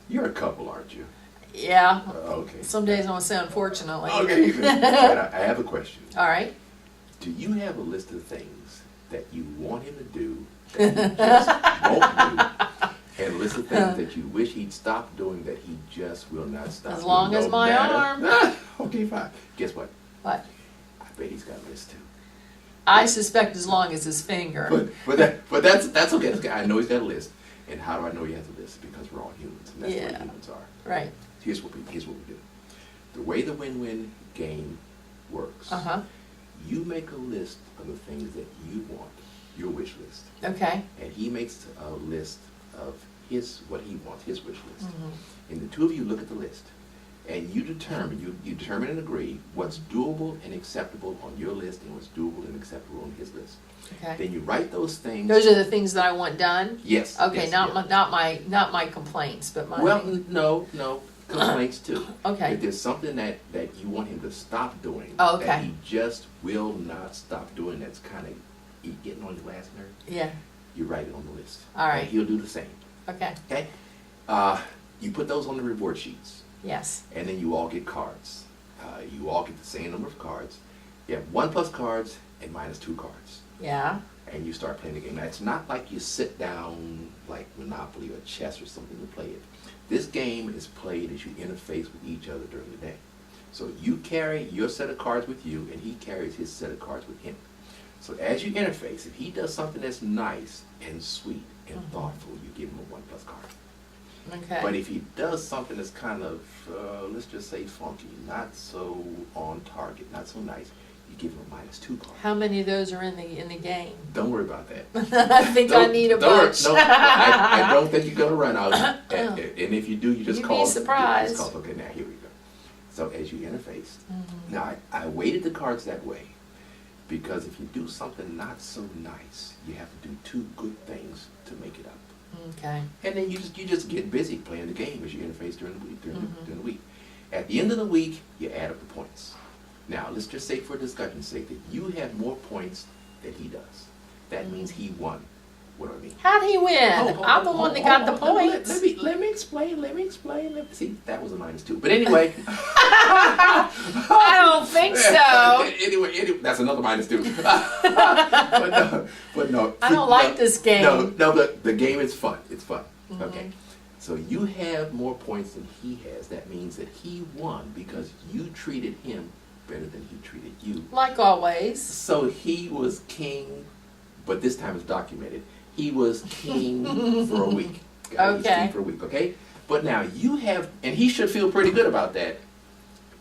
You're a couple, aren't you? Yeah. Okay. Some days I want to say unfortunately. Okay. But I have a question. All right. Do you have a list of things that you want him to do that he just won't do, and a list of things that you wish he'd stop doing that he just will not stop As doing? long as No my matter- arm. Okay, fine. Guess what? What? I bet he's got a list too. I suspect as long as his finger. But that's okay. That's okay. I know he's got a list. And how do I know he has a list? Because we're all humans, and that's Yeah. what humans are. Right. Here's what we do. The way the win-win game works. Uh-huh. You make a list of the things that you want, your wish list, Okay. and he makes a list of what he wants, his wish list. Mm-hmm. And the two of you look at the list, and you determine and agree what's doable and acceptable on your list and what's doable and acceptable on his list. Okay. Then you write those things. Those are the things that I want done? Yes. Okay, yes, not yeah. my complaints, but my Well, thing- no, complaints too. Okay. If there's something that you want him to stop doing, Oh, okay. that he just will not stop doing, that's kind of getting on your last nerve, Yeah. you write it on the list. All right. And he'll do the same. Okay. Okay? You put those on the reward sheets, Yes. and then you all get cards. You all get the same number of cards. You have 1+ cards and -2 cards. Yeah. And you start playing the game. Now, it's not like you sit down like Monopoly or chess or something to play it. This game is played as you interface with each other during the day. So you carry your set of cards with you, and he carries his set of cards with him. So as you interface, if he does something that's nice and sweet and thoughtful, you give him a 1+ card. Okay. But if he does something that's kind of, let's just say funky, not so on target, not so nice, you give him a -2 card. How many of those are in the game? Don't worry about that. I think I need a bunch. No, I don't think you're going to run out. And if you do, you just You'd call. be surprised. You just call, okay, now here we go. So as you interface, Mhm. now I weighted the cards that way because if you do something not so nice, you have to do 2 good things to make it up. Okay. And then you just get busy playing the game as you interface during the week. During Mhm. the week. At the end of the week, you add up the points. Now, let's just say for discussion's sake that you have more points than he does. That means he won. What do I mean? How'd he win? I'm the one that got the points. Let me explain. See, that was a -2. But anyway. I don't think so. Anyway, that's another -2. but no. I don't like this game. No, the game is fun. It's fun. Okay. So you have more points than he has. That means that he won because you treated him better than he treated you. Like always. So he was king, but this time it's documented. He was king for a week. He was Okay. king for a week, okay? But now you have, and he should feel pretty good about that,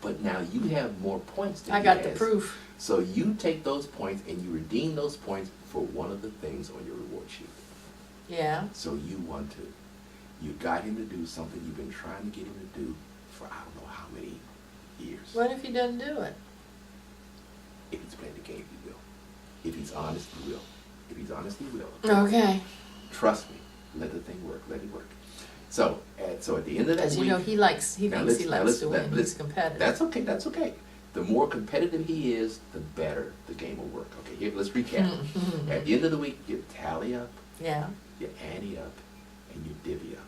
but now you have more points than I he got the has. proof. So you take those points and you redeem those points for one of the things on your reward sheet. Yeah. So you won too. You got him to do something you've been trying to get him to do for I don't know how many years. What if he doesn't do it? If he's playing the game, he will. If he's honest, he will. If he's honest, he will. Okay. Trust me. Let the thing work. Let it work. So at the end of that Because week, you know he Now thinks he let's- likes to win. let's- He's competitive. that's okay. That's okay. The more competitive he is, the better the game will work. Okay, here, let's recap. At the end of the week, you tally up, Yeah. you ante up, and you divvy up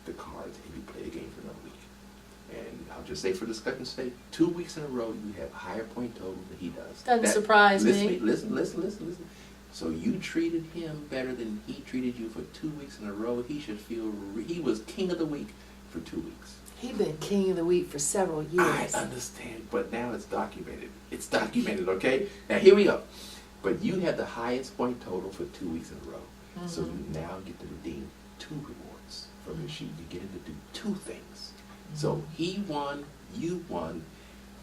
the cards, and you play the game for another week. And I'll just say for discussion's sake, 2 weeks in a row, you have a higher point total than he does. Doesn't surprise listen, me. Listen. So you treated him better than he treated you for 2 weeks in a row. He should feel he was king of the week for 2 weeks. He's been king of the week for several years. I understand, but now it's documented. It's documented, okay? Now here we go. But you have the highest point total for 2 weeks in a row. So you now get to redeem 2 rewards from your sheet. You get him to do 2 things. So he won, you won.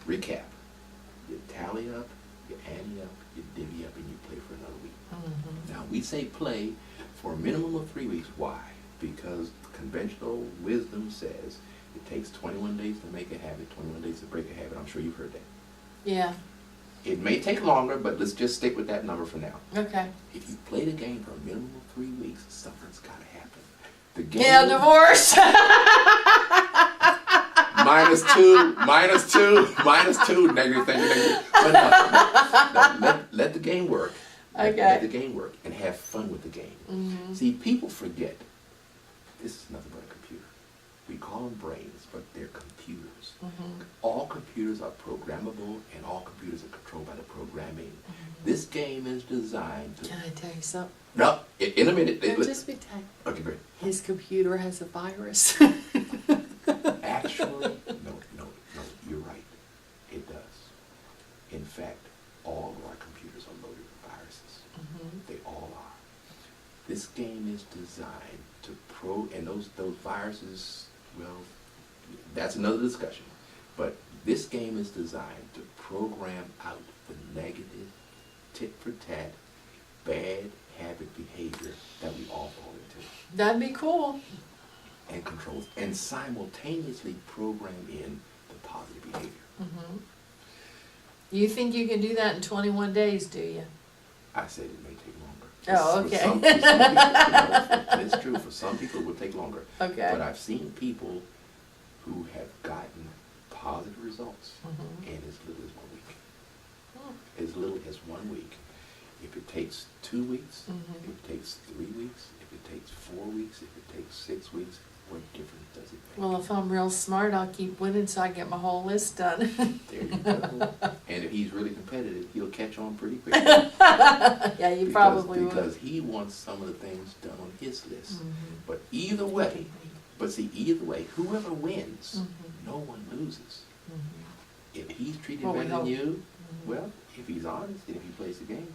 Recap. You tally up, you ante up, you divvy up, and you play for another week. Now we say play for a minimum of 3 weeks. Why? Because conventional wisdom says it takes 21 days to make a habit, 21 days to break a habit. I'm sure you've heard that. Yeah. It may take longer, but let's just stick with that number for now. Okay. If you play the game for a minimum of 3 weeks, something's got to happen. The game Yeah, divorce. -2, negative thing, negative. But no, let the game work. Okay. Let the game work and have fun with the game. See, people forget this is nothing but a computer. We call on brains, but they're computers. Mhm. All computers are programmable, and all computers are controlled by the programming. This game is designed to... Can I tell you something? No, in a minute. Don't just be tech. Okay, great. His computer has a virus. Actually, no, you're right. It does. In fact, all of our computers are loaded with viruses. Mhm. They all are. This game is designed to and those viruses, well, that's another discussion. But this game is designed to program out the negative, tit-for-tat, bad habit behavior that we all fall into. That'd be cool. And controls, and simultaneously program in the positive behavior. Mhm. You think you can do that in 21 days, do you? I said it may take longer. Oh, For okay. some people, it's true, for some people it will take longer. Okay. But I've seen people who have gotten positive results Mhm. in as little as 1 week. Hmm. As little as 1 week. If it takes 2 weeks, Mhm. if it takes 3 weeks, if it takes 4 weeks, if it takes 6 weeks, what difference does it make? Well, if I'm real smart, I'll keep winning so I get my whole list done. There you go. And if he's really competitive, he'll catch on pretty quickly. Yeah, you probably would. Because he wants some of the things done on his list. Mhm. But either way, whoever wins, Mhm. no one loses. Mhm. If he's treated Well, we better than hope. you, Mhm. well, if he's honest and if he plays the game,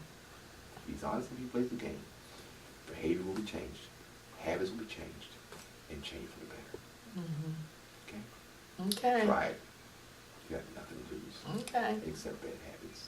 behavior will be changed, habits will be changed, and change for the better. Mhm. Okay? Okay. Try it. You got nothing to lose Okay. except bad habits.